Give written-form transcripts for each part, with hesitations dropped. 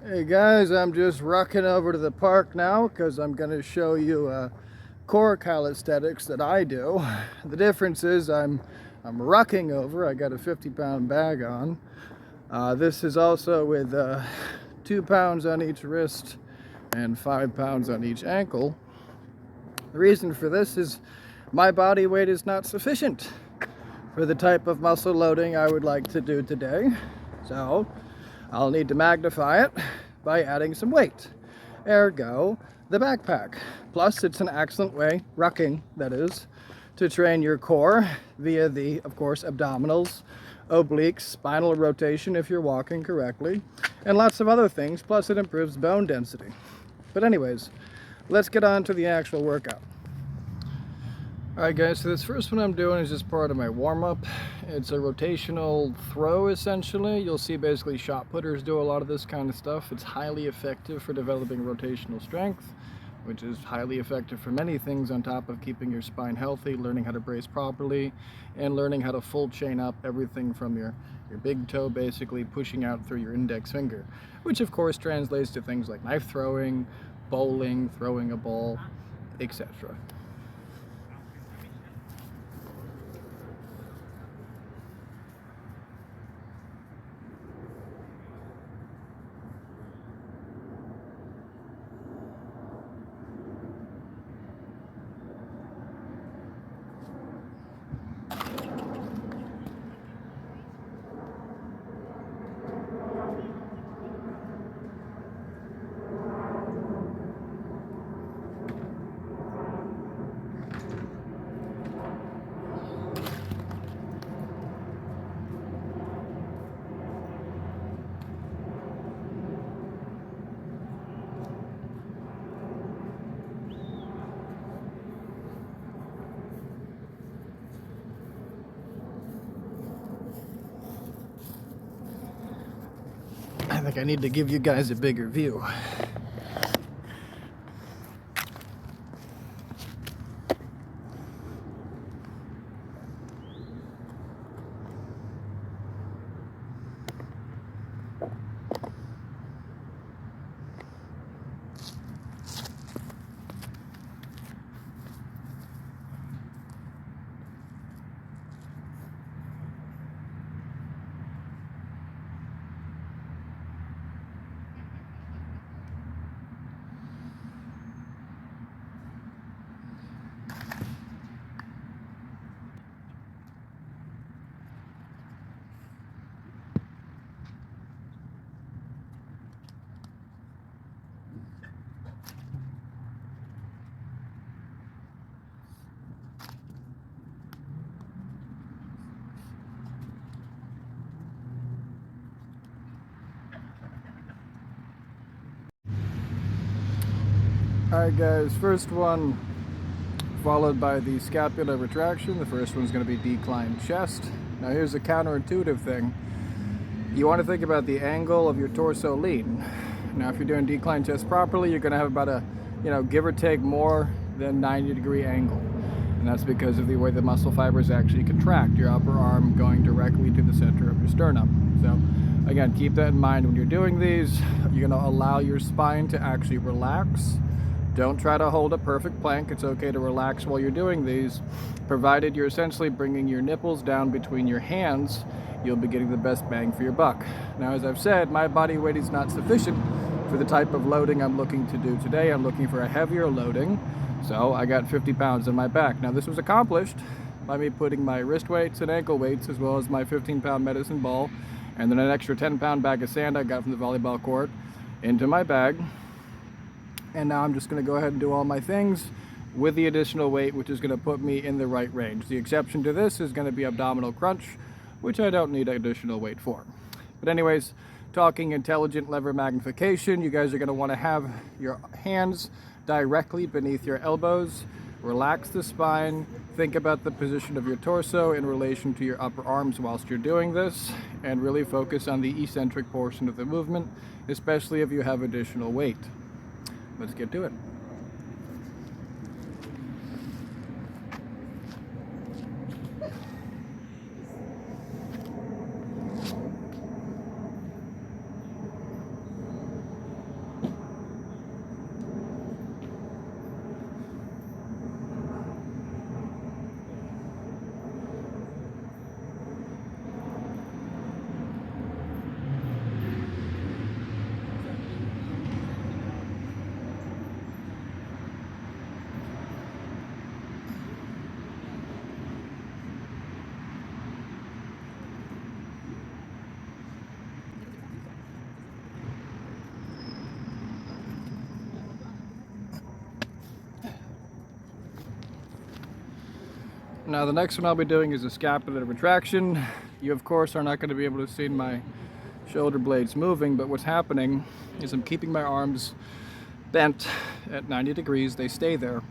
Hey guys, I'm just rucking over to the park now because I'm going to show you core calisthenics that I do. The difference is I'm rucking over. I got a 50-pound bag on. This is also with 2 pounds on each wrist and 5 pounds on each ankle. The reason for this is my body weight is not sufficient for the type of muscle loading I would like to do today. So I'll need to magnify it by adding some weight. Ergo, the backpack. Plus, it's an excellent way, rucking that is, to train your core via the, of course, abdominals, obliques, spinal rotation if you're walking correctly, and lots of other things. Plus, it improves bone density. But anyways, let's get on to the actual workout. Alright guys, so this first one I'm doing is just part of my warm-up. It's a rotational throw essentially. You'll see basically shot putters do a lot of this kind of stuff. It's highly effective for developing rotational strength, which is highly effective for many things on top of keeping your spine healthy, learning how to brace properly, and learning how to full chain up everything from your big toe basically pushing out through your index finger, which of course translates to things like knife throwing, bowling, throwing a ball, etc. I think I need to give you guys a bigger view. Alright guys, first one followed by the scapular retraction. The first one's going to be decline chest. Now here's a counterintuitive thing. You want to think about the angle of your torso lean. Now if you're doing decline chest properly, you're going to have about a, give or take more than 90-degree angle. And that's because of the way the muscle fibers actually contract, your upper arm going directly to the center of your sternum. So again, keep that in mind when you're doing these. You're going to allow your spine to actually relax. Don't try to hold a perfect plank. It's okay to relax while you're doing these, provided you're essentially bringing your nipples down between your hands. You'll be getting the best bang for your buck. Now, as I've said, my body weight is not sufficient for the type of loading I'm looking to do today. I'm looking for a heavier loading, so I got 50 pounds on my back. Now, this was accomplished by me putting my wrist weights and ankle weights, as well as my 15-pound medicine ball, and then an extra 10-pound bag of sand I got from the volleyball court into my bag. And now I'm just going to go ahead and do all my things with the additional weight, which is going to put me in the right range. The exception to this is going to be abdominal crunch, which I don't need additional weight for. But anyways, talking intelligent lever magnification, you guys are going to want to have your hands directly beneath your elbows. Relax the spine. Think about the position of your torso in relation to your upper arms whilst you're doing this, and really focus on the eccentric portion of the movement, especially if you have additional weight. Let's get to it. Now the next one I'll be doing is a scapular retraction. You of course are not going to be able to see my shoulder blades moving, but what's happening is I'm keeping my arms bent at 90 degrees, they stay there.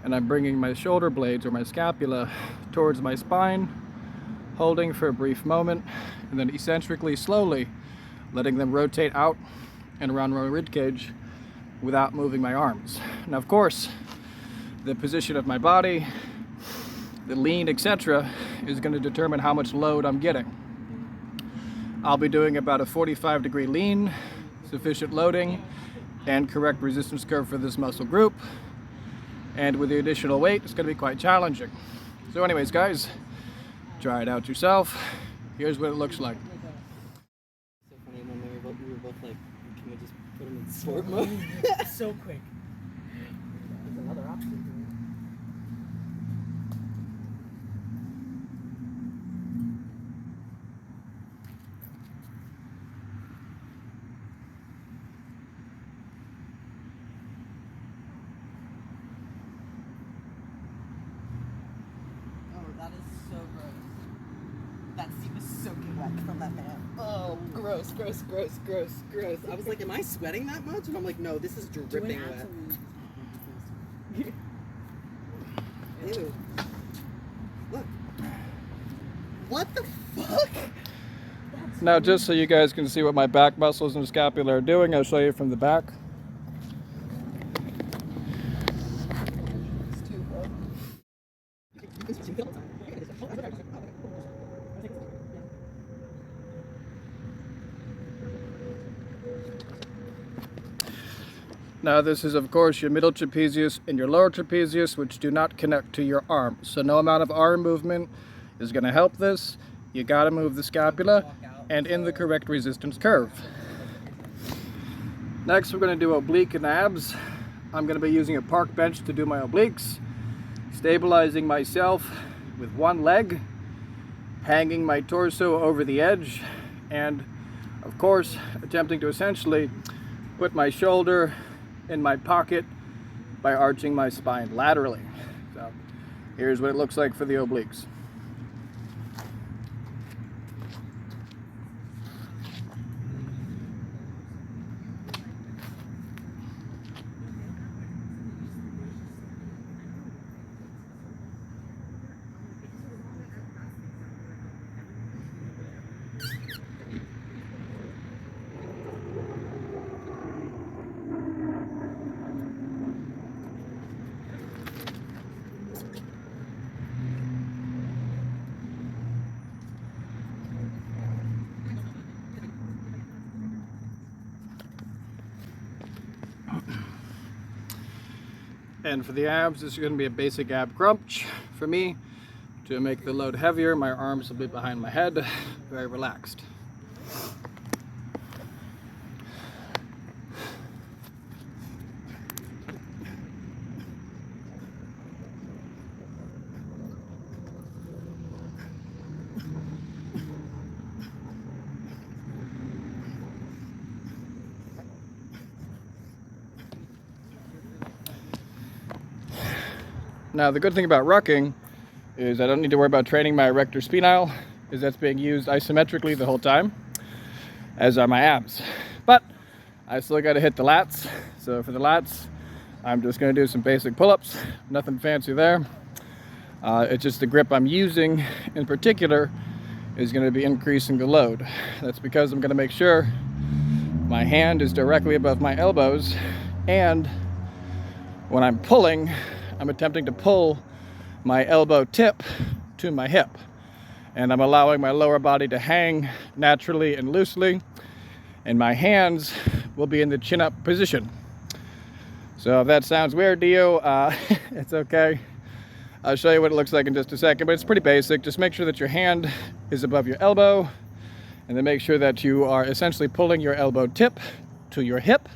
And I'm bringing my shoulder blades or my scapula towards my spine, holding for a brief moment, and then eccentrically, slowly, letting them rotate out and around my ribcage without moving my arms. Now of course, the position of my body, the lean, etc., is going to determine how much load I'm getting. I'll be doing about a 45-degree lean, sufficient loading, and correct resistance curve for this muscle group. And with the additional weight, it's going to be quite challenging. So anyways, guys, try it out yourself. Here's what it looks like. So funny when we were both like, can we just put them in sport mode? So quick. There's another option. That is so gross. That seat was soaking wet from that man. Oh, gross, gross, gross, gross, gross. I was like, am I sweating that much? And I'm like, no, this is dripping wet. Ew. Look. What the fuck? Now just so you guys can see what my back muscles and scapula are doing, I'll show you from the back. Now this is of course your middle trapezius and your lower trapezius, which do not connect to your arms. So no amount of arm movement is going to help this. You got to move the scapula and in the correct resistance curve. Next we're going to do oblique and abs. I'm going to be using a park bench to do my obliques, stabilizing myself with one leg, hanging my torso over the edge, and of course attempting to essentially put my shoulder in my pocket by arching my spine laterally. So here's what it looks like for the obliques. And for the abs, this is going to be a basic ab crunch for me. To make the load heavier, my arms will be behind my head, very relaxed. Now the good thing about rucking is I don't need to worry about training my erector spinal, because that's being used isometrically the whole time, as are my abs. But I still got to hit the lats. So for the lats, I'm just going to do some basic pull-ups, nothing fancy there. It's just the grip I'm using in particular is going to be increasing the load. That's because I'm going to make sure my hand is directly above my elbows, and when I'm pulling, I'm attempting to pull my elbow tip to my hip, and I'm allowing my lower body to hang naturally and loosely, and my hands will be in the chin up position. So if that sounds weird to you, it's okay. I'll show you what it looks like in just a second, but it's pretty basic. Just make sure that your hand is above your elbow, and then make sure that you are essentially pulling your elbow tip to your hip,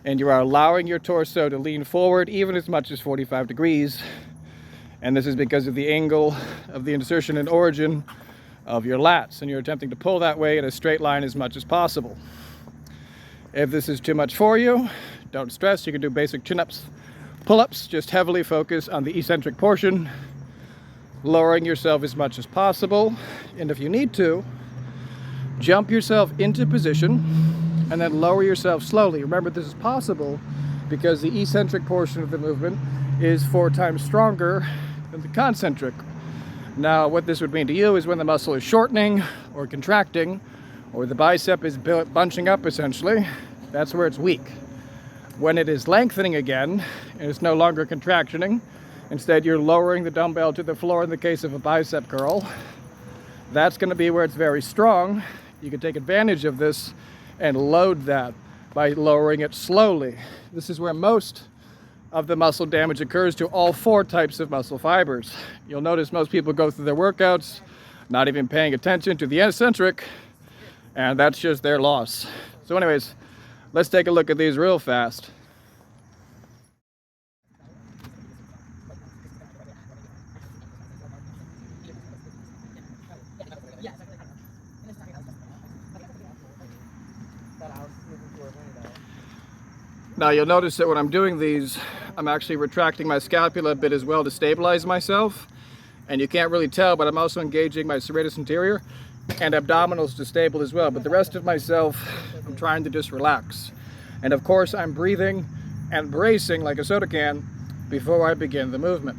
and you are allowing your torso to lean forward even as much as 45 degrees. And this is because of the angle of the insertion and origin of your lats, and you're attempting to pull that way in a straight line as much as possible. If this is too much for you, don't stress. You can do basic chin-ups, pull-ups. Just heavily focus on the eccentric portion lowering yourself as much as possible. And if you need to, jump yourself into position and then lower yourself slowly. Remember, this is possible because the eccentric portion of the movement is 4 times stronger than the concentric. Now, what this would mean to you is when the muscle is shortening or contracting, or the bicep is bunching up essentially, that's where it's weak. When it is lengthening again, and it's no longer contractioning, instead you're lowering the dumbbell to the floor in the case of a bicep curl, that's going to be where it's very strong. You can take advantage of this and load that by lowering it slowly. This is where most of the muscle damage occurs to all 4 types of muscle fibers. You'll notice most people go through their workouts not even paying attention to the eccentric, and that's just their loss. So anyways, let's take a look at these real fast. Now you'll notice that when I'm doing these, I'm actually retracting my scapula a bit as well to stabilize myself. And you can't really tell, but I'm also engaging my serratus anterior and abdominals to stable as well. But the rest of myself, I'm trying to just relax. And of course, I'm breathing and bracing like a soda can before I begin the movement.